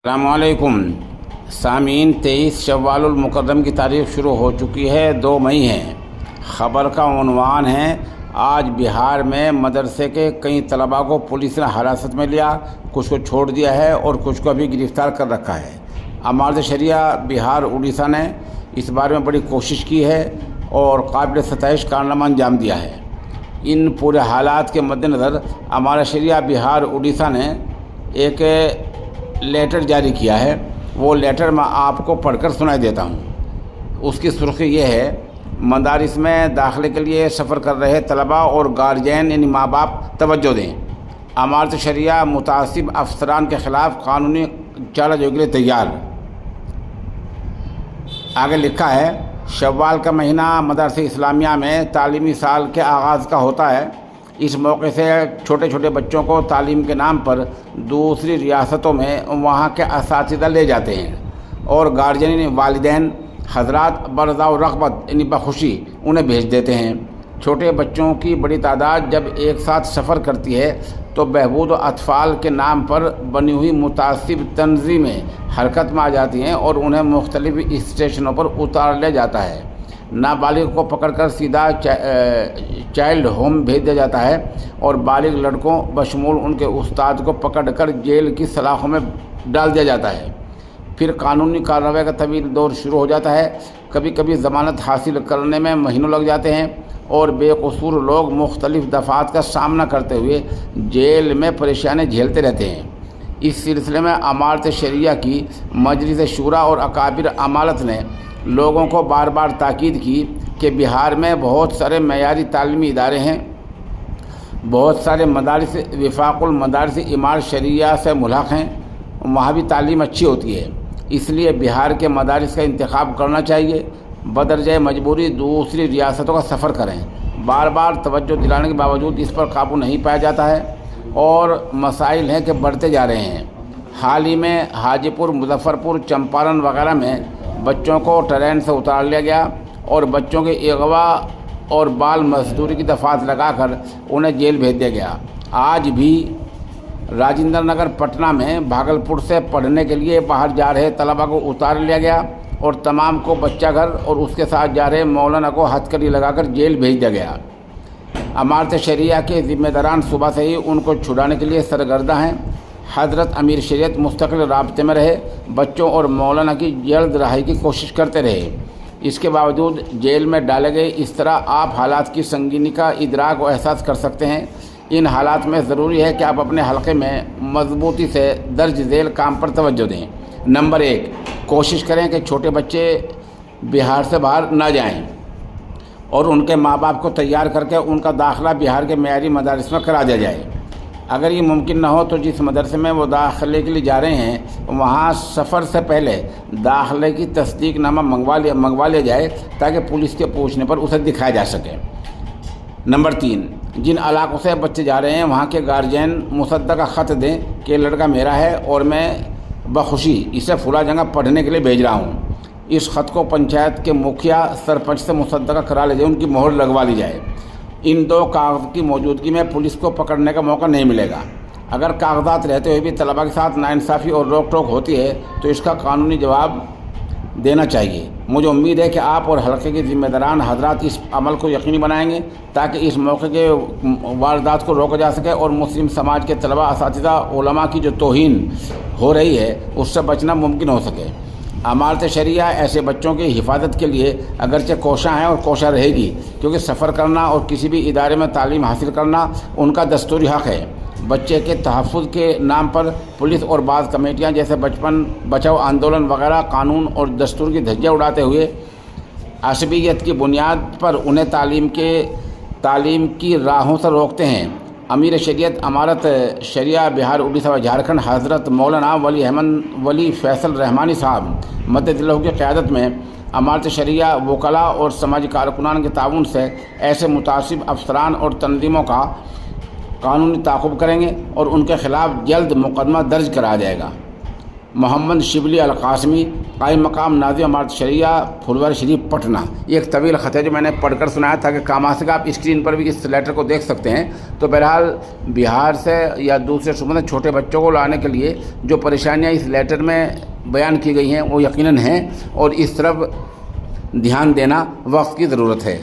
السلام علیکم سامعین، 23 شوال المکرم کی تاریخ شروع ہو چکی ہے، 2 مئی ہے۔ خبر کا عنوان ہے آج بہار میں مدرسے کے کئی طلباء کو پولیس نے حراست میں لیا، کچھ کو چھوڑ دیا ہے اور کچھ کو ابھی گرفتار کر رکھا ہے۔ امارت شریعہ بہار اڑیسہ نے اس بارے میں بڑی کوشش کی ہے اور قابل ستائش کارنامہ انجام دیا ہے۔ ان پورے حالات کے مد نظر امارت شریعہ بہار اڑیسہ نے ایک لیٹر جاری کیا ہے۔ وہ لیٹر میں آپ کو پڑھ کر سنائی دیتا ہوں۔ اس کی سرخی یہ ہے: مدارس میں داخلے کے لیے سفر کر رہے طلباء اور گارجین یعنی ماں باپ توجہ دیں۔ امارت شریعہ متعصب افسران کے خلاف قانونی چارہ جوئی کے لیے تیار۔ آگے لکھا ہے، شوال کا مہینہ مدارس اسلامیہ میں تعلیمی سال کے آغاز کا ہوتا ہے۔ اس موقع سے چھوٹے چھوٹے بچوں کو تعلیم کے نام پر دوسری ریاستوں میں وہاں کے اساتذہ لے جاتے ہیں اور گارجین یعنی والدین حضرات برضا و رغبت یعنی بخوشی انہیں بھیج دیتے ہیں۔ چھوٹے بچوں کی بڑی تعداد جب ایک ساتھ سفر کرتی ہے تو بہبود اطفال کے نام پر بنی ہوئی متعصب تنظیمیں حرکت میں آ جاتی ہیں اور انہیں مختلف اسٹیشنوں پر اتار لیا جاتا ہے۔ نابالغ کو پکڑ کر سیدھا چائلڈ ہوم بھیج دیا جاتا ہے اور بالغ لڑکوں بشمول ان کے استاد کو پکڑ کر جیل کی سلاخوں میں ڈال دیا جاتا ہے۔ پھر قانونی کارروائی کا طویل دور شروع ہو جاتا ہے۔ کبھی کبھی ضمانت حاصل کرنے میں مہینوں لگ جاتے ہیں اور بے قصور لوگ مختلف دفعات کا سامنا کرتے ہوئے جیل میں پریشانی جھیلتے رہتے ہیں۔ اس سلسلے میں امارت شریعہ کی مجلس شورا اور اکابر امالت نے لوگوں کو بار بار تاکید کی کہ بہار میں بہت سارے معیاری تعلیمی ادارے ہیں، بہت سارے مدارس وفاق المدارس امارت شریعہ سے ملحق ہیں، وہاں بھی تعلیم اچھی ہوتی ہے، اس لیے بہار کے مدارس کا انتخاب کرنا چاہیے، بدرجہ مجبوری دوسری ریاستوں کا سفر کریں۔ بار بار توجہ دلانے کے باوجود اس پر قابو نہیں پایا جاتا ہے اور مسائل ہیں کہ بڑھتے جا رہے ہیں۔ حال ہی میں حاجی پور، مظفر پور، چمپارن وغیرہ میں بچوں کو ٹرین سے اتار لیا گیا اور بچوں کے اغوا اور بال مزدوری کی دفعات لگا کر انہیں جیل بھیج دیا گیا۔ آج بھی راجندر نگر پٹنہ میں بھاگلپور سے پڑھنے کے لیے باہر جا رہے طلباء کو اتار لیا گیا اور تمام کو بچہ گھر اور اس کے ساتھ جا رہے مولانا کو ہتھکڑی لگا کر جیل بھیج دیا گیا۔ امارت شریعہ کے ذمہ داران صبح سے ہی ان کو چھڑانے کے لیے سرگردہ ہیں۔ حضرت امیر شریعت مستقل رابطے میں رہے، بچوں اور مولانا کی جلد رہائی کی کوشش کرتے رہے۔ اس کے باوجود جیل میں ڈالے گئے، اس طرح آپ حالات کی سنگینی کا ادراک و احساس کر سکتے ہیں۔ ان حالات میں ضروری ہے کہ آپ اپنے حلقے میں مضبوطی سے درج ذیل کام پر توجہ دیں۔ نمبر 1، کوشش کریں کہ چھوٹے بچے بہار سے باہر نہ جائیں اور ان کے ماں باپ کو تیار کر کے ان کا داخلہ بہار کے معیاری مدارس میں کرا دیا جائے۔ اگر یہ ممکن نہ ہو تو جس مدرسے میں وہ داخلے کے لیے جا رہے ہیں وہاں سفر سے پہلے داخلے کی تصدیق نامہ منگوا لیا جائے تاکہ پولیس کے پوچھنے پر اسے دکھایا جا سکے۔ نمبر 3، جن علاقوں سے بچے جا رہے ہیں وہاں کے گارجین مصدقہ خط دیں کہ یہ لڑکا میرا ہے اور میں بخوشی اسے فلاں جگہ پڑھنے کے لیے بھیج رہا ہوں۔ اس خط کو پنچایت کے مکھیا سرپنچ سے مصدقہ کرا لیا جائے، ان کی مہر لگوا لی جائے۔ ان 2 کاغذ کی موجودگی میں پولیس کو پکڑنے کا موقع نہیں ملے گا۔ اگر کاغذات رہتے ہوئے بھی طلباء کے ساتھ ناانصافی اور روک ٹوک ہوتی ہے تو اس کا قانونی جواب دینا چاہیے۔ مجھے امید ہے کہ آپ اور حلقے کے ذمہ داران حضرات اس عمل کو یقینی بنائیں گے تاکہ اس موقع کے واردات کو روکا جا سکے اور مسلم سماج کے طلباء، اساتذہ، علماء کی جو توہین ہو رہی ہے اس سے بچنا ممکن ہو سکے۔ امارت شریعہ ایسے بچوں کی حفاظت کے لیے اگرچہ کوشاں ہے اور کوشاں رہے گی، کیونکہ سفر کرنا اور کسی بھی ادارے میں تعلیم حاصل کرنا ان کا دستوری حق ہے۔ بچے کے تحفظ کے نام پر پولیس اور بعض کمیٹیاں جیسے بچپن بچاؤ آندولن وغیرہ قانون اور دستور کی دھجیاں اڑاتے ہوئے عصبیت کی بنیاد پر انہیں تعلیم کی راہوں سے روکتے ہیں۔ امیر شریعت امارت شریعہ بہار اڑیسہ و جھارکھنڈ حضرت مولانا ولی فیصل رحمانی صاحب مدد اللہ کی قیادت میں امارت شریعہ وکلاء اور سماجی کارکنان کے تعاون سے ایسے متعصب افسران اور تنظیموں کا قانونی تعاقب کریں گے اور ان کے خلاف جلد مقدمہ درج کرایا جائے گا۔ محمد شبلی القاسمی، قائم مقام ناظم امارت شریعہ پھلواری شریف پٹنہ. یہ ایک طویل خط ہے جو میں نے پڑھ کر سنایا تھا کہ کام آ سکے. آپ اسکرین پر بھی اس لیٹر کو دیکھ سکتے ہیں. تو بہرحال بہار سے یا دوسرے صوبوں سے چھوٹے بچوں کو لانے کے لیے جو پریشانیاں اس لیٹر میں بیان کی گئی ہیں وہ یقیناً ہیں، اور اس طرف دھیان دینا وقت کی ضرورت ہے.